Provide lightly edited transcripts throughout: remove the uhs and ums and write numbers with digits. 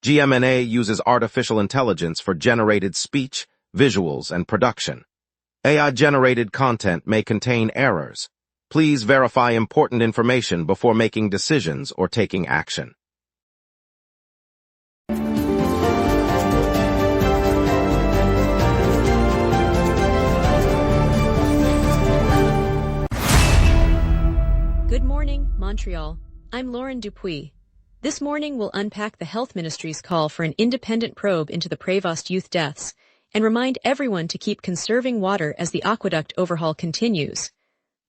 GMNA uses artificial intelligence for generated speech, visuals, and production. AI-generated content may contain errors. Please verify important information before making decisions or taking action. Good morning, Montreal. I'm Lauren Dupuis. This morning we'll unpack the Health Ministry's call for an independent probe into the Prévost youth deaths and remind everyone to keep conserving water as the Aqueduct overhaul continues.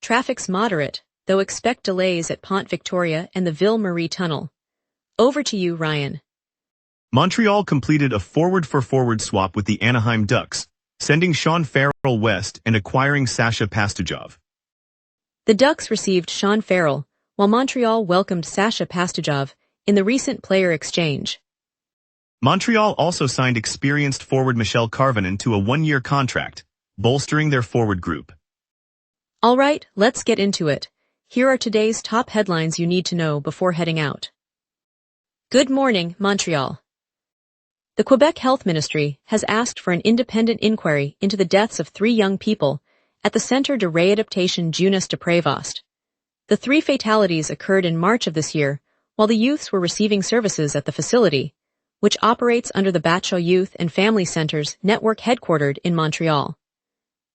Traffic's moderate, though expect delays at Pont Victoria and the Ville-Marie Tunnel. Over to you, Ryan. Montreal completed a forward-for-forward swap with the Anaheim Ducks, sending Sean Farrell west and acquiring Sasha Pastujov. The Ducks received Sean Farrell, while Montreal welcomed Sasha Pastujov in the recent player exchange. Montreal also signed experienced forward Michel Carvinen to a one-year contract, bolstering their forward group. All right, let's get into it. Here are today's top headlines you need to know before heading out. Good morning, Montreal. The Quebec Health Ministry has asked for an independent inquiry into the deaths of 3 young people at the Centre de Réadaptation Jeunesse de Prévost. The 3 fatalities occurred in March of this year, while the youths were receiving services at the facility, which operates under the Batcho Youth and Family Centres network headquartered in Montreal.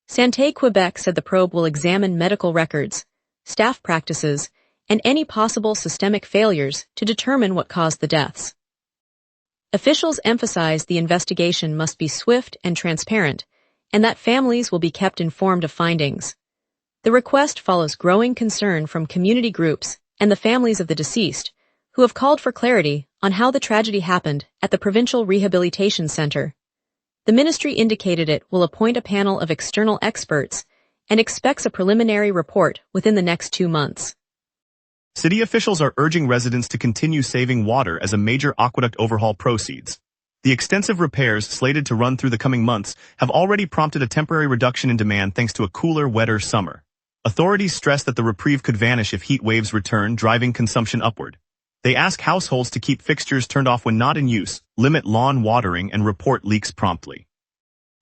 Santé Quebec said the probe will examine medical records, staff practices, and any possible systemic failures to determine what caused the deaths. Officials emphasized the investigation must be swift and transparent, and that families will be kept informed of findings. The request follows growing concern from community groups and the families of the deceased, who have called for clarity on how the tragedy happened at the Provincial Rehabilitation Centre. The ministry indicated it will appoint a panel of external experts and expects a preliminary report within the next 2 months. City officials are urging residents to continue saving water as a major aqueduct overhaul proceeds. The extensive repairs slated to run through the coming months have already prompted a temporary reduction in demand thanks to a cooler, wetter summer. Authorities stress that the reprieve could vanish if heat waves return, driving consumption upward. They ask households to keep fixtures turned off when not in use, limit lawn watering, and report leaks promptly.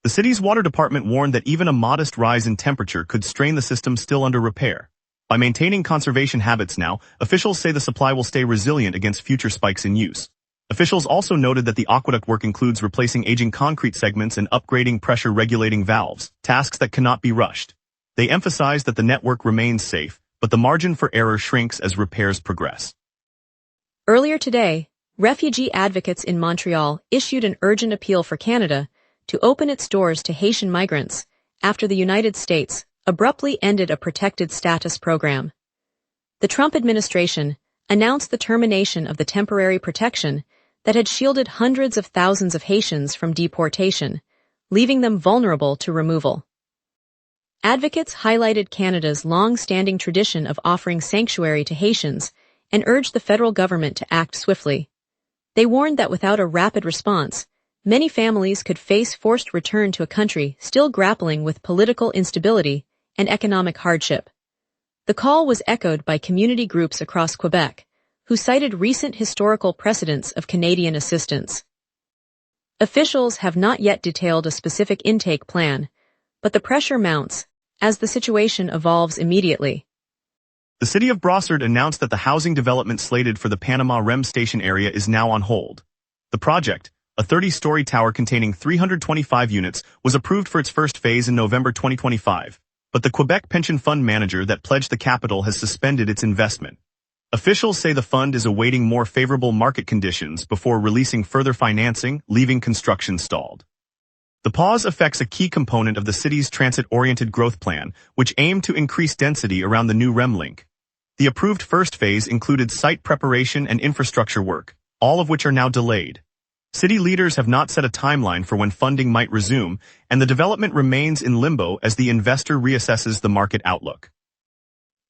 The city's water department warned that even a modest rise in temperature could strain the system still under repair. By maintaining conservation habits now, officials say the supply will stay resilient against future spikes in use. Officials also noted that the aqueduct work includes replacing aging concrete segments and upgrading pressure-regulating valves, tasks that cannot be rushed. They emphasized that the network remains safe, but the margin for error shrinks as repairs progress. Earlier today, refugee advocates in Montreal issued an urgent appeal for Canada to open its doors to Haitian migrants after the United States abruptly ended a protected status program. The Trump administration announced the termination of the temporary protection that had shielded hundreds of thousands of Haitians from deportation, leaving them vulnerable to removal. Advocates highlighted Canada's long-standing tradition of offering sanctuary to Haitians and urged the federal government to act swiftly. They warned that without a rapid response, many families could face forced return to a country still grappling with political instability and economic hardship. The call was echoed by community groups across Quebec, who cited recent historical precedents of Canadian assistance. Officials have not yet detailed a specific intake plan, but the pressure mounts as the situation evolves immediately. The city of Brossard announced that the housing development slated for the Panama REM station area is now on hold. The project, a 30-story tower containing 325 units, was approved for its first phase in November 2025, but the Quebec Pension Fund manager that pledged the capital has suspended its investment. Officials say the fund is awaiting more favorable market conditions before releasing further financing, leaving construction stalled. The pause affects a key component of the city's transit-oriented growth plan, which aimed to increase density around the new REM link. The approved first phase included site preparation and infrastructure work, all of which are now delayed. City leaders have not set a timeline for when funding might resume, and the development remains in limbo as the investor reassesses the market outlook.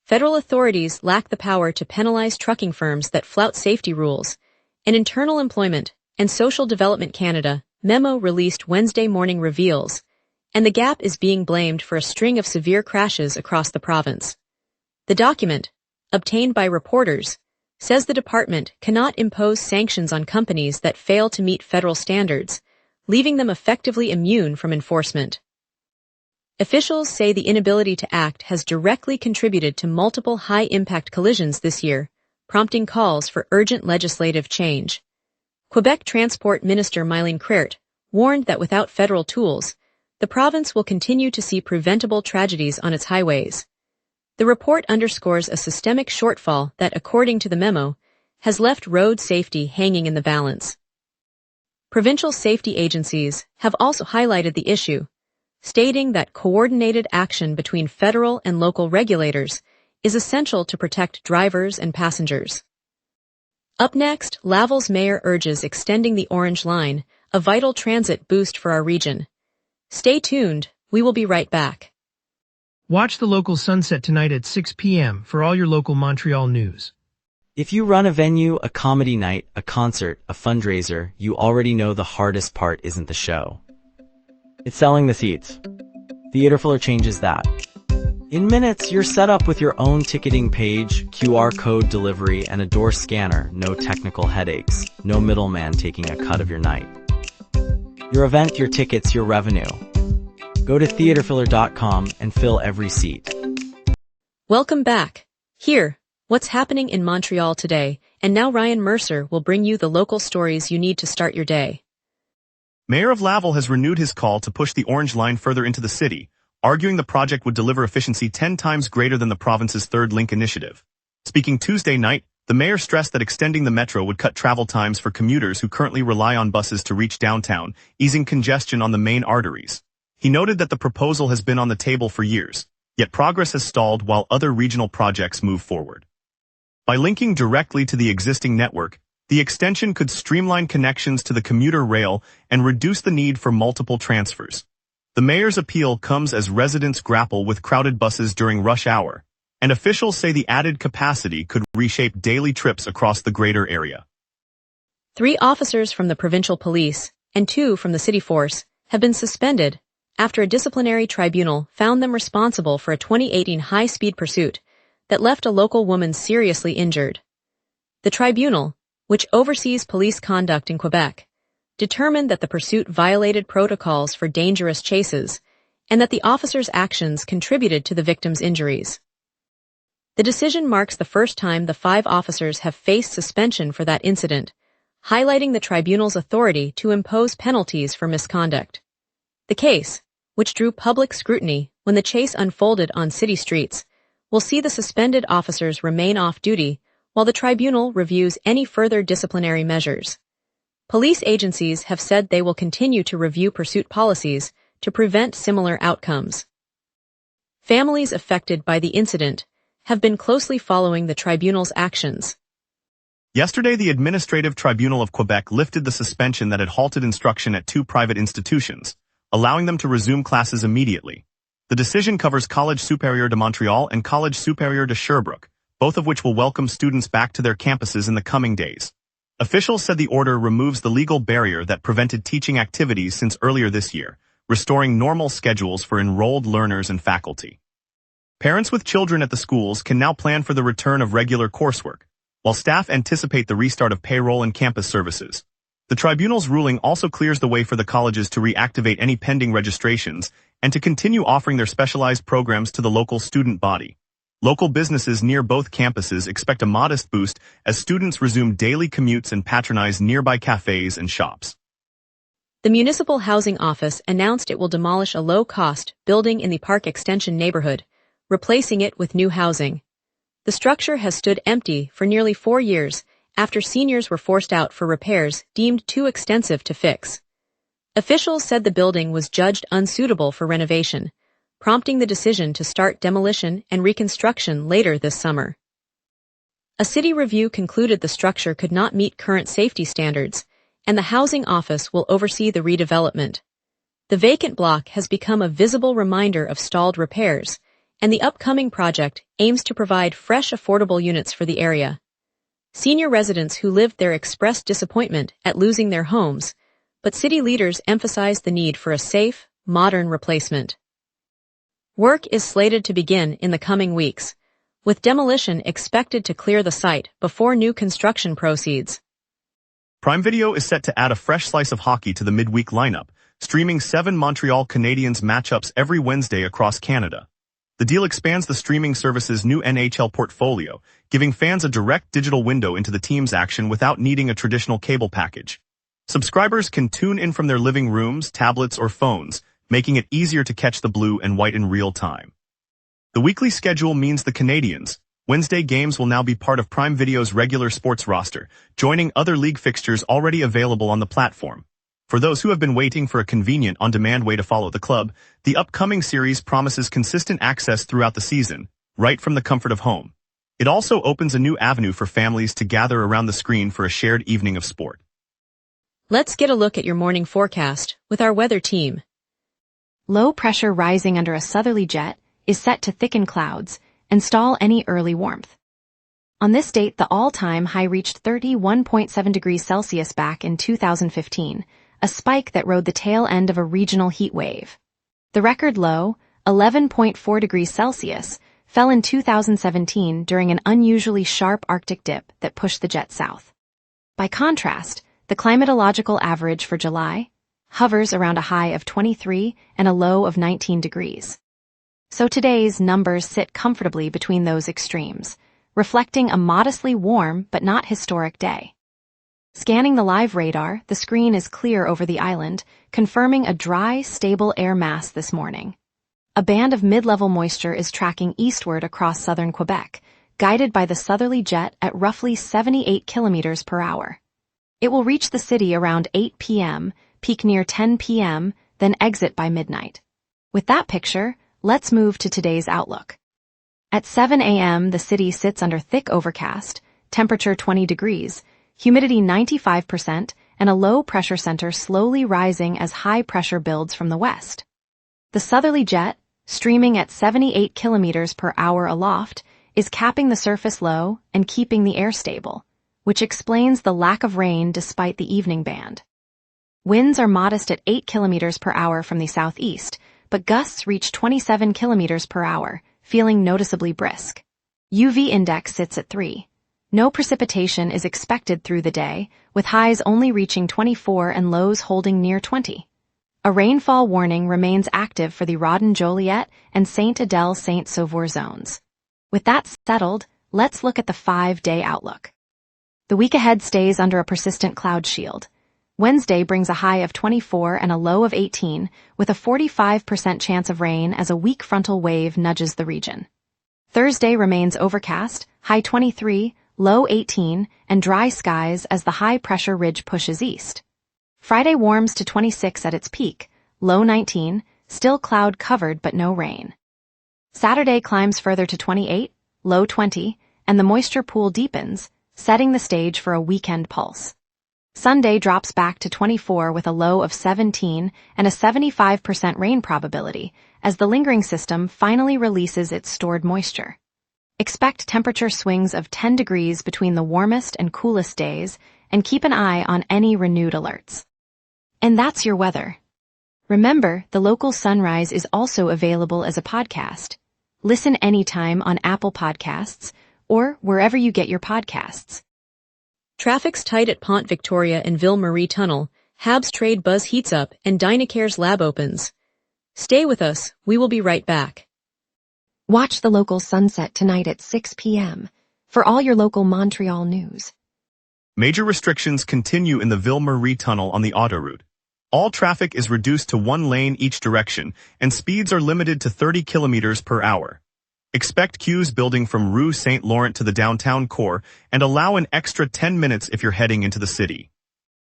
Federal authorities lack the power to penalize trucking firms that flout safety rules. An Internal Employment and Social Development Canada memo released Wednesday morning reveals, and the gap is being blamed for a string of severe crashes across the province. The document, obtained by reporters, says the department cannot impose sanctions on companies that fail to meet federal standards, leaving them effectively immune from enforcement. Officials say the inability to act has directly contributed to multiple high-impact collisions this year, prompting calls for urgent legislative change. Quebec Transport Minister Mylene Creert warned that without federal tools, the province will continue to see preventable tragedies on its highways. The report underscores a systemic shortfall that, according to the memo, has left road safety hanging in the balance. Provincial safety agencies have also highlighted the issue, stating that coordinated action between federal and local regulators is essential to protect drivers and passengers. Up next, Laval's mayor urges extending the Orange Line, a vital transit boost for our region. Stay tuned, we will be right back. Watch the local sunset tonight at 6 p.m. for all your local Montreal news. If you run a venue, a comedy night, a concert, a fundraiser, you already know the hardest part isn't the show. It's selling the seats. Theaterfiller changes that. In minutes, you're set up with your own ticketing page, QR code delivery, and a door scanner. No technical headaches. No middleman taking a cut of your night. Your event, your tickets, your revenue. Go to theaterfiller.com and fill every seat. Welcome back. Here, what's happening in Montreal today, and now Ryan Mercer will bring you the local stories you need to start your day. Mayor of Laval has renewed his call to push the Orange Line further into the city, arguing the project would deliver efficiency 10 times greater than the province's third link initiative. Speaking Tuesday night, the mayor stressed that extending the metro would cut travel times for commuters who currently rely on buses to reach downtown, easing congestion on the main arteries. He noted that the proposal has been on the table for years, yet progress has stalled while other regional projects move forward. By linking directly to the existing network, the extension could streamline connections to the commuter rail and reduce the need for multiple transfers. The mayor's appeal comes as residents grapple with crowded buses during rush hour, and officials say the added capacity could reshape daily trips across the greater area. 3 officers from the provincial police and 2 from the city force have been suspended after a disciplinary tribunal found them responsible for a 2018 high-speed pursuit that left a local woman seriously injured. The tribunal, which oversees police conduct in Quebec, determined that the pursuit violated protocols for dangerous chases and that the officers' actions contributed to the victim's injuries. The decision marks the first time the 5 officers have faced suspension for that incident, highlighting the tribunal's authority to impose penalties for misconduct. The case, which drew public scrutiny when the chase unfolded on city streets, will see the suspended officers remain off duty while the tribunal reviews any further disciplinary measures. Police agencies have said they will continue to review pursuit policies to prevent similar outcomes. Families affected by the incident have been closely following the tribunal's actions. Yesterday, the Administrative Tribunal of Quebec lifted the suspension that had halted instruction at 2 private institutions, allowing them to resume classes immediately. The decision covers Collège Supérieur de Montréal and Collège Supérieur de Sherbrooke, both of which will welcome students back to their campuses in the coming days. Officials said the order removes the legal barrier that prevented teaching activities since earlier this year, restoring normal schedules for enrolled learners and faculty. Parents with children at the schools can now plan for the return of regular coursework, while staff anticipate the restart of payroll and campus services. The tribunal's ruling also clears the way for the colleges to reactivate any pending registrations and to continue offering their specialized programs to the local student body. Local businesses near both campuses expect a modest boost as students resume daily commutes and patronize nearby cafes and shops. The Municipal Housing Office announced it will demolish a low-cost building in the Park Extension neighborhood, replacing it with new housing. The structure has stood empty for nearly 4 years after seniors were forced out for repairs deemed too extensive to fix. Officials said the building was judged unsuitable for renovation, prompting the decision to start demolition and reconstruction later this summer. A city review concluded the structure could not meet current safety standards, and the Housing Office will oversee the redevelopment. The vacant block has become a visible reminder of stalled repairs, and the upcoming project aims to provide fresh, affordable units for the area. Senior residents who lived there expressed disappointment at losing their homes, but city leaders emphasized the need for a safe, modern replacement. Work is slated to begin in the coming weeks, with demolition expected to clear the site before new construction proceeds. Prime Video is set to add a fresh slice of hockey to the midweek lineup, streaming 7 Montreal Canadiens matchups every Wednesday across Canada. The deal expands the streaming service's new NHL portfolio, giving fans a direct digital window into the team's action without needing a traditional cable package. Subscribers can tune in from their living rooms, tablets, or phones, making it easier to catch the blue and white in real time. The weekly schedule means the Canadiens' Wednesday games will now be part of Prime Video's regular sports roster, joining other league fixtures already available on the platform. For those who have been waiting for a convenient on-demand way to follow the club, the upcoming series promises consistent access throughout the season, right from the comfort of home. It also opens a new avenue for families to gather around the screen for a shared evening of sport. Let's get a look at your morning forecast with our weather team. Low pressure rising under a southerly jet is set to thicken clouds and stall any early warmth. On this date, the all-time high reached 31.7 degrees Celsius back in 2015, a spike that rode the tail end of a regional heat wave. The record low, 11.4 degrees Celsius, fell in 2017 during an unusually sharp Arctic dip that pushed the jet south. By contrast, the climatological average for July hovers around a high of 23 and a low of 19 degrees. So today's numbers sit comfortably between those extremes, reflecting a modestly warm but not historic day. Scanning the live radar, the screen is clear over the island, confirming a dry, stable air mass this morning. A band of mid-level moisture is tracking eastward across southern Quebec, guided by the southerly jet at roughly 78 kilometers per hour. It will reach the city around 8 p.m., peak near 10 p.m., then exit by midnight. With that picture, let's move to today's outlook. At 7 a.m., the city sits under thick overcast, temperature 20 degrees, humidity 95%, and a low-pressure center slowly rising as high pressure builds from the west. The southerly jet, streaming at 78 kilometers per hour aloft, is capping the surface low and keeping the air stable, which explains the lack of rain despite the evening band. Winds are modest at 8 kilometers per hour from the southeast, but gusts reach 27 kilometers per hour, feeling noticeably brisk. UV index sits at 3. No precipitation is expected through the day, with highs only reaching 24 and lows holding near 20. A rainfall warning remains active for the Rodin-Joliet and Saint-Adèle-Saint-Sauveur zones. With that settled, let's look at the 5-day outlook. The week ahead stays under a persistent cloud shield. Wednesday brings a high of 24 and a low of 18, with a 45% chance of rain as a weak frontal wave nudges the region. Thursday remains overcast, high 23, low 18, and dry skies as the high-pressure ridge pushes east. Friday warms to 26 at its peak, low 19, still cloud-covered but no rain. Saturday climbs further to 28, low 20, and the moisture pool deepens, setting the stage for a weekend pulse. Sunday drops back to 24 with a low of 17 and a 75% rain probability as the lingering system finally releases its stored moisture. Expect temperature swings of 10 degrees between the warmest and coolest days, and keep an eye on any renewed alerts. And that's your weather. Remember, the local sunrise is also available as a podcast. Listen anytime on Apple Podcasts or wherever you get your podcasts. Traffic's tight at Pont Victoria and Ville Marie Tunnel, Habs trade buzz heats up, and Dynacare's lab opens. Stay with us, we will be right back. Watch the local sunset tonight at 6 p.m. for all your local Montreal news. Major restrictions continue in the Ville Marie Tunnel on the autoroute. All traffic is reduced to one lane each direction, and speeds are limited to 30 kilometers per hour. Expect queues building from Rue Saint-Laurent to the downtown core, and allow an extra 10 minutes if you're heading into the city.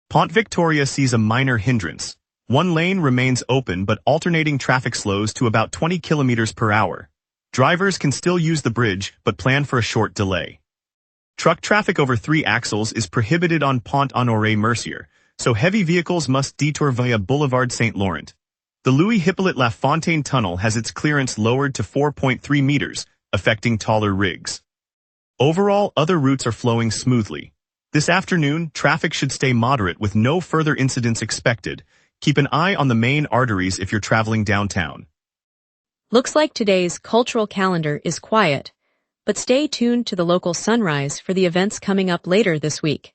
Pont Victoria sees a minor hindrance. One lane remains open, but alternating traffic slows to about 20 kilometers per hour. Drivers can still use the bridge, but plan for a short delay. Truck traffic over 3 axles is prohibited on Pont Honoré Mercier, so heavy vehicles must detour via Boulevard Saint-Laurent. The Louis-Hippolyte Lafontaine Tunnel has its clearance lowered to 4.3 meters, affecting taller rigs. Overall, other routes are flowing smoothly. This afternoon, traffic should stay moderate with no further incidents expected. Keep an eye on the main arteries if you're traveling downtown. Looks like today's cultural calendar is quiet, but stay tuned to the local Sunrise for the events coming up later this week.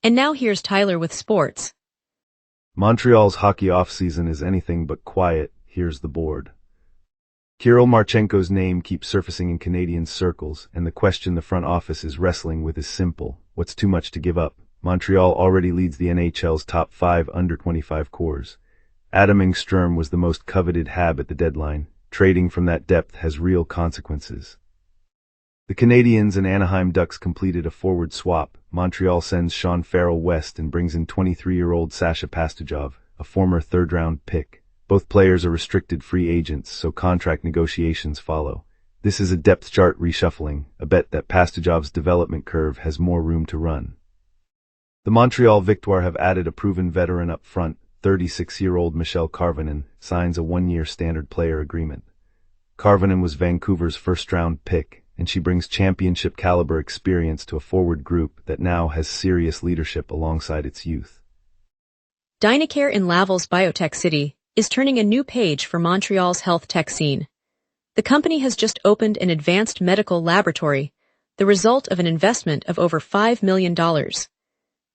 And now here's Tyler with sports. Montreal's hockey off-season is anything but quiet. Here's the board. Kirill Marchenko's name keeps surfacing in Canadian circles, and the question the front office is wrestling with is simple. What's too much to give up? Montreal already leads the NHL's top 5 under-25 cores. Adam Engstrom was the most coveted HAB at the deadline. Trading from that depth has real consequences. The Canadiens and Anaheim Ducks completed a forward swap. Montreal sends Sean Farrell west and brings in 23-year-old Sasha Pastujov, a former third-round pick. Both players are restricted free agents, so contract negotiations follow. This is a depth chart reshuffling, a bet that Pastujov's development curve has more room to run. The Montreal Victoire have added a proven veteran up front. 36-year-old Michelle Carvinen signs a one-year standard player agreement. Carvinen was Vancouver's first-round pick, and she brings championship-caliber experience to a forward group that now has serious leadership alongside its youth. Dynacare in Laval's Biotech City is turning a new page for Montreal's health tech scene. The company has just opened an advanced medical laboratory, the result of an investment of over $5 million.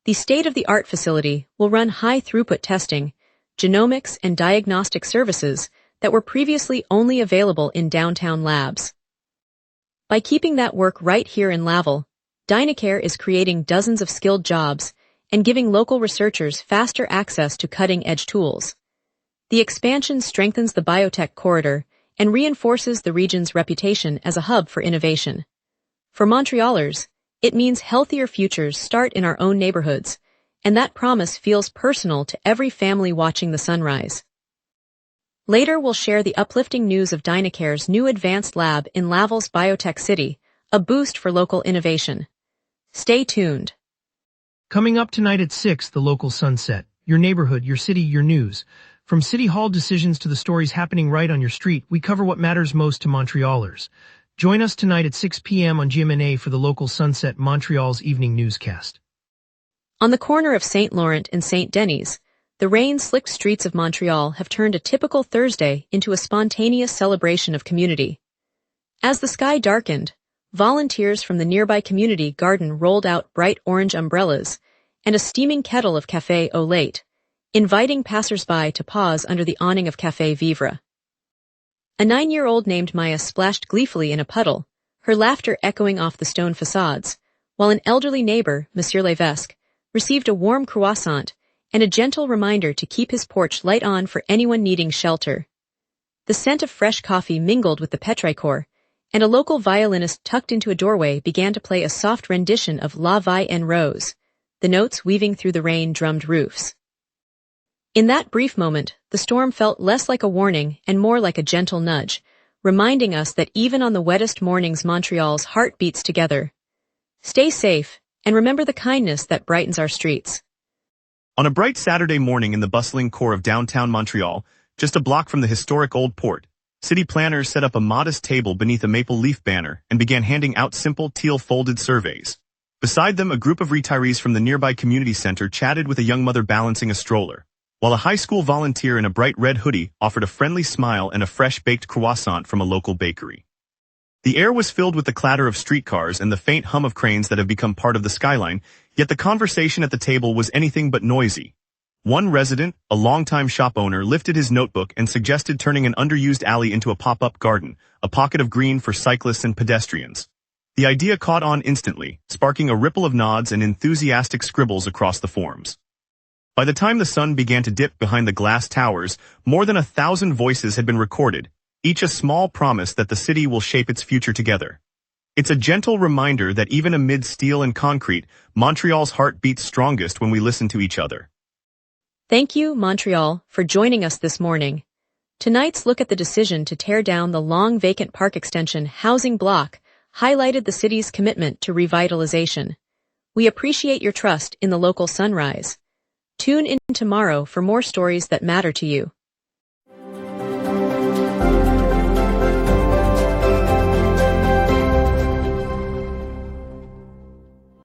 The state-of-the-art facility will run high-throughput testing, genomics, and diagnostic services that were previously only available in downtown labs. By keeping that work right here in Laval, Dynacare is creating dozens of skilled jobs and giving local researchers faster access to cutting-edge tools. The expansion strengthens the biotech corridor and reinforces the region's reputation as a hub for innovation. For Montrealers, it means healthier futures start in our own neighborhoods, and that promise feels personal to every family watching the sunrise. Later, we'll share the uplifting news of Dynacare's new advanced lab in Laval's Biotech City, a boost for local innovation. Stay tuned. Coming up tonight at 6, the local sunset. Your neighborhood, your city, your news. From city hall decisions to the stories happening right on your street, we cover what matters most to Montrealers. Join us tonight at 6 p.m. on GMNA for the local Sunset Montreal's evening newscast. On the corner of St. Laurent and St. Denis, the rain-slicked streets of Montreal have turned a typical Thursday into a spontaneous celebration of community. As the sky darkened, volunteers from the nearby community garden rolled out bright orange umbrellas and a steaming kettle of café au lait, inviting passers-by to pause under the awning of Café Vivre. A 9-year-old named Maya splashed gleefully in a puddle, her laughter echoing off the stone facades, while an elderly neighbor, Monsieur Levesque, received a warm croissant and a gentle reminder to keep his porch light on for anyone needing shelter. The scent of fresh coffee mingled with the petrichor, and a local violinist tucked into a doorway began to play a soft rendition of La Vie en Rose, the notes weaving through the rain-drummed roofs. In that brief moment, the storm felt less like a warning and more like a gentle nudge, reminding us that even on the wettest mornings Montreal's heart beats together. Stay safe, and remember the kindness that brightens our streets. On a bright Saturday morning in the bustling core of downtown Montreal, just a block from the historic Old Port, city planners set up a modest table beneath a maple leaf banner and began handing out simple teal-folded surveys. Beside them, a group of retirees from the nearby community center chatted with a young mother balancing a stroller, while a high school volunteer in a bright red hoodie offered a friendly smile and a fresh-baked croissant from a local bakery. The air was filled with the clatter of streetcars and the faint hum of cranes that have become part of the skyline, yet the conversation at the table was anything but noisy. One resident, a longtime shop owner, lifted his notebook and suggested turning an underused alley into a pop-up garden, a pocket of green for cyclists and pedestrians. The idea caught on instantly, sparking a ripple of nods and enthusiastic scribbles across the forms. By the time the sun began to dip behind the glass towers, more than 1,000 voices had been recorded, each a small promise that the city will shape its future together. It's a gentle reminder that even amid steel and concrete, Montreal's heart beats strongest when we listen to each other. Thank you, Montreal, for joining us this morning. Tonight's look at the decision to tear down the long vacant park extension housing block highlighted the city's commitment to revitalization. We appreciate your trust in the local sunrise. Tune in tomorrow for more stories that matter to you.